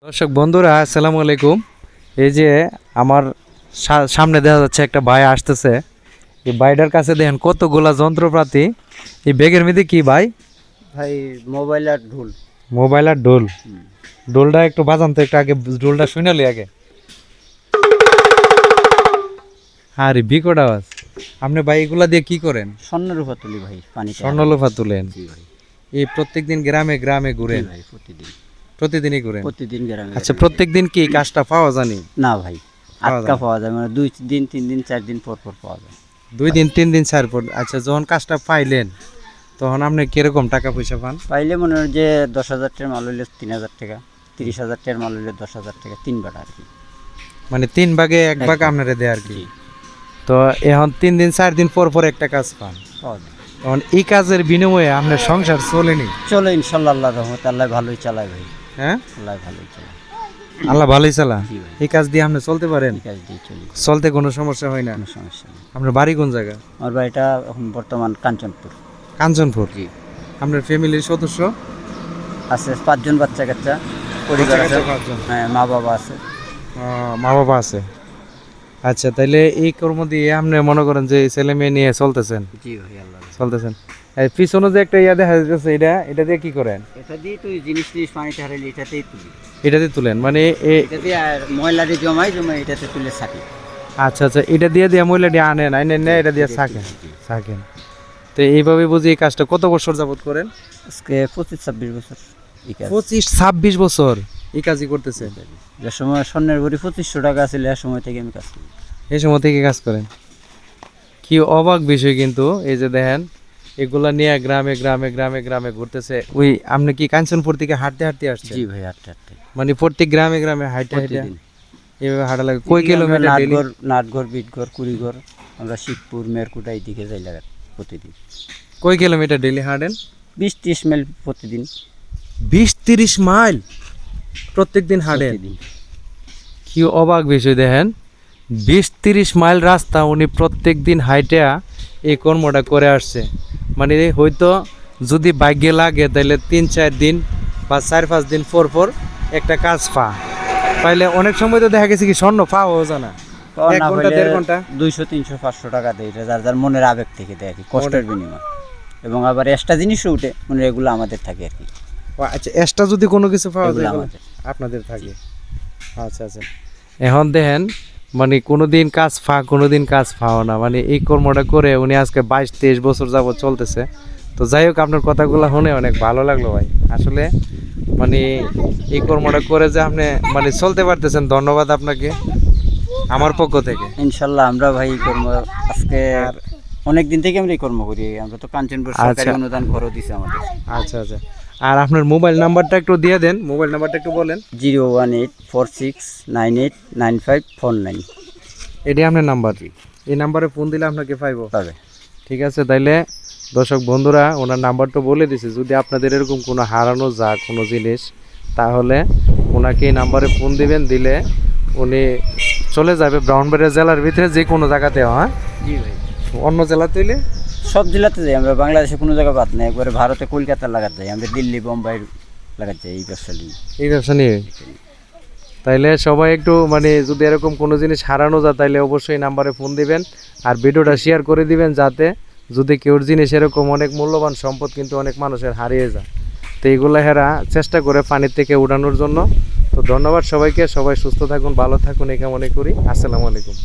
দর্শক বন্ধুরা আসসালামু আলাইকুম। এই যে আমার সামনে দেখা যাচ্ছে একটা ভাই আসতেছে। এই ভাইটার কাছে দেখেন কতগুলা যন্ত্রপাতি। এই ব্যাগের মধ্যে কি ভাই? ভাই মোবাইল আর ঢোল। মোবাইল আর ঢোল। ঢোলটা একটু বাজান তো, একটু আগে ঢোলটা শুনালি আগে। আরে বিকট আওয়াজ। আপনি ভাই এগুলা দিয়ে কি করেন? স্বর্ণরূপা তুলি ভাই, পানি স্বর্ণলোফা তুলেন। জি ভাই। এই প্রত্যেকদিন গ্রামে গ্রামে ঘুরেন? ভাই প্রতিদিন প্রতিদিনই ঘুরেন? প্রতিদিন গ্রামে। আচ্ছা, প্রত্যেকদিন কি কাজটা পাওয়া জানি? না ভাই, আটকা পাওয়া যায়, মানে 2 দিন 3 দিন 4 দিন পর পর পাওয়া যায়। 2 দিন 3 দিন ছাড় পর। আচ্ছা, যখন কাজটা পাইলেন তখন আপনি কিরকম টাকা পয়সা পান? পাইলে মনে হয় যে 10,000 টাকার মাল হইলে 3,000 টাকা, 30,000 টাকার মাল হইলে 10,000 টাকা, 3 বার আর কি। মানে 3 ভাগে 1 ভাগ আপনারা দেয় আর কি। তো এখন 3 দিন 4 দিন পর পর একটা কাজ পান। পাওয়া যায়। তখন এই কাজের বিনিময়ে আপনার সংসার চলেনি? চলো ইনশাল্লাহ, আল্লাহর রহমতে আল্লাহ ভালোই চালায় ভাই। হ্যাঁ, আল্লাহ ভালোই চালায়। আল্লাহ ভালোই চালা। জি ভাই। এই কাজ দিয়ে আপনি চলতে পারেন? এই কাজ দিয়ে চলি, চলতে কোনো সমস্যা হয় না? কোনো সমস্যা নেই। আপনার বাড়ি কোন জায়গা? আমার বাড়িটা এখন বর্তমান কাঞ্চনপুর। কাঞ্চনপুর। জি। আপনার ফ্যামিলির সদস্য? আছে 5 জন বাচ্চা কাচ্চা, পরিবার আছে। 5 জন। হ্যাঁ, মা বাবা আছে। মা বাবা আছে। আচ্ছা, তাইলে এই কর্ম দিয়ে আপনি মনে করেন যে ছেলে মেয়ে নিয়ে চলতেছেন? জি ভাই, আল্লাহ চলতেছেন। এই পিছনে যে একটা দেখা যাচ্ছে, এটা দিয়ে কি করেন? এটা দিয়ে তো জিনিস পানিতে হারাইলে এটাতেই তুলি। এটাতে তুলেন মানে এটা দিয়ে আর ময়লাটি জমাই এটাতে তুলে থাকি। আচ্ছা আচ্ছা, এটা দিয়ে মহিলাটি আনেন এটা দিয়ে থাকেন। তো এইভাবে বুঝি এই কাজটা কত বছর যাবত করেন? আজকে 25-26 বছর। 25-26 বছর এই কাজই করতেছেন? যে সময় স্বর্ণের ভরি 2500 টাকা ছিল, এ সময় থেকে আমি কাজ করি। এই সময় থেকে কাজ করেন? কি অবাক বিষয় কিন্তু। এই যে দেখেন এগুলা নিয়ে গ্রামে গ্রামে গ্রামে গ্রামে ঘুরতেছে। ওই আপনি কি কাঞ্চনপুর থেকে হাঁটতে হাঁটতে আসছেন? জি ভাই, হাঁটতে হাঁটতে। মানে প্রত্যেক গ্রামে গ্রামে হাঁটতে হাঁটতে এইভাবে হাঁটা লাগে? কই কিলোমিটার? নাটঘর, বিটঘর, কুড়িঘর, আমরা শিবপুর, মেরকুটা এই দিকে যাই লাগা প্রতিদিন। কই কিলোমিটার ডেইলি হাঁটেন? 20-30 মাইল প্রতিদিন। 20-30 মাইল প্রত্যেক দিন হাঁটেন? প্রতিদিন। কি অবাক বিষয় দেখেন, 20-30 মাইল রাস্তা উনি প্রত্যেক দিন হাইটা এই কর্মটা করে আসছে। মানে হয়তো যদি ভাগ্যে লাগে তাহলে 3-4 দিন বা 4-5 দিন পর পর একটা কাজ পাইলে অনেক সময় তো দেখা গেছে কি স্বর্ণ পাওয়াও জানা। 1 ঘন্টা 1.5 ঘন্টা 200-300-500 টাকা দেয়, এটা যার যার মনের আবেগ থেকে দেয় আর কি, কষ্টের বিনিময়। এবং আবার এক্সট্রা জিনিসও উঠে, মানে এগুলো আমাদের থাকে আর কি। আচ্ছা, এক্সট্রা যদি কোনো কিছু পাওয়া যায় আমাদের আপনাদের থাকে? আচ্ছা আচ্ছা। এখন দেখেন মানে কোনোদিন কাজ কোনোদিন কাজ পাও না, মানে এই কর্মটা করে উনি আজকে 22-23 বছর যাবত চলতেছে। তো যাই হোক, আপনার কথাগুলো শুনে অনেক ভালো লাগলো ভাই। আসলে মানে এই কর্মটা করে যে আপনি মানে চলতে পারতেছেন, ধন্যবাদ আপনাকে আমার পক্ষ থেকে। ইনশাল্লাহ আমরা ভাই কর্ম আজকে অনেক দিন থেকে আমরা এই কর্ম করি। আমরা তো কাঞ্চনপুর সরকারি অনুদান খরচ দিছে আমাদের। আচ্ছা আচ্ছা। আর আপনার মোবাইল নাম্বারটা একটু দিয়ে দেন, মোবাইল নাম্বারটা একটু বলেন। 018469549। এটি আপনার নাম্বার? এই নাম্বারে ফোন দিলে আপনাকে পাইবো? পাবে। ঠিক আছে, তাইলে দর্শক বন্ধুরা ওনার নাম্বারটা বলে দিছে, যদি আপনাদের এরকম কোনো হারানো যায় কোনো জিনিস তাহলে ওনাকে এই নাম্বারে ফোন দিবেন, দিলে উনি চলে যাবে ব্রাহ্মণবাড়িয়া জেলার ভিতরে যে কোনো জায়গাতে। হ্যাঁ জি ভাই। অন্য জেলাতে হইলে? সব জেলাতে যাই আমরা, বাংলাদেশে কোনো জায়গা বাদ নেই। একবারে ভারতে কলকাতা লাগাত যাই, আমরা দিল্লি বোম্বাই লাগাত যাই এই ব্যবসা নিয়ে। তাইলে সবাই একটু মানে যদি এরকম কোনো জিনিস হারানো যায় তাইলে অবশ্যই নাম্বারে ফোন দিবেন আর ভিডিওটা শেয়ার করে দিবেন, যাতে যদি কেউর জিনিস এরকম অনেক মূল্যবান সম্পদ কিন্তু অনেক মানুষের হারিয়ে যায়, তো এইগুলো হেরা চেষ্টা করে পানির থেকে উঠানোর জন্য। তো ধন্যবাদ সবাইকে, সবাই সুস্থ থাকুন, ভালো থাকুন এই কামনা করি। আসসালামু আলাইকুম।